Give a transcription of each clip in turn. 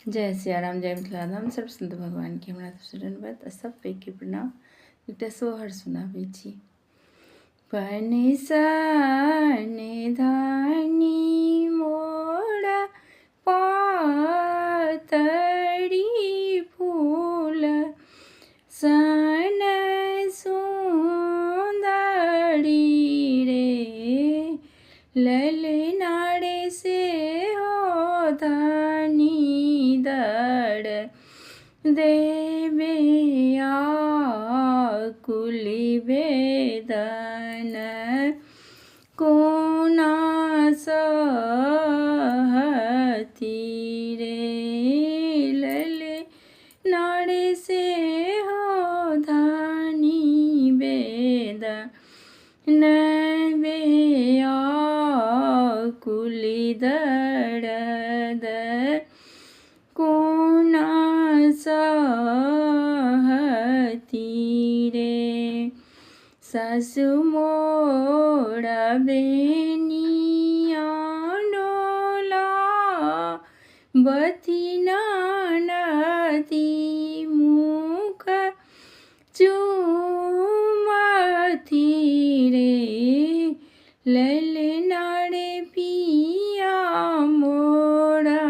जय सियाराम, जय मिथिलाधाम। सर्वसंत भगवान के हमरा शरणबद्ध सब पैकी प्रणाम। एकटा सोहर सुनाबै छी। पनिसाने धानी मोरा पातरी फूल सन सुंदरी रे ललनारे से हो धानी दड़ देवे आकुली वेदन कोना सहती रे ललनारे से हो धानी वेदन वे आकुली दर्द कोना सहती रे। सासु मोरा बेनिया डोला बती नदी मुख चुमती रे ललनारे पिया मोरा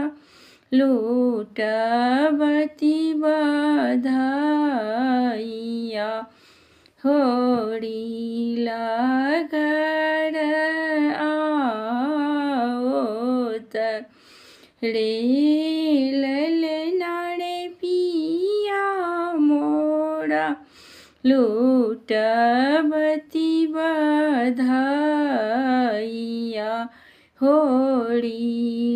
लूटबती बधाइया होरी लागड़ आओत रे ललनारे पिया मोरा लूटबती बधाइया होरी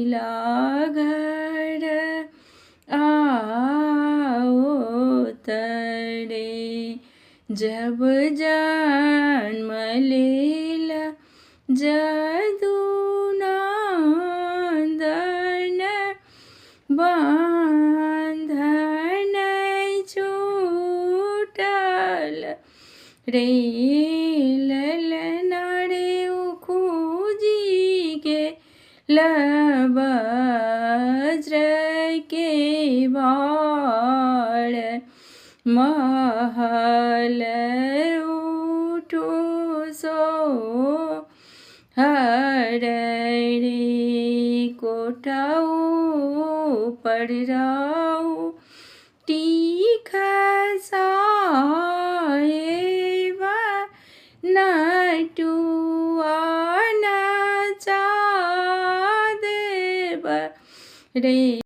लागड़ आओत रे। जब जन्म लेला जदुनंदन बंधन छूटल रे ललनारे उखुजी के वज्र के बाण महल उठो सो हर रे कोटाऊ पर राऊ टीख साहेब नटुआ नचा देव रे।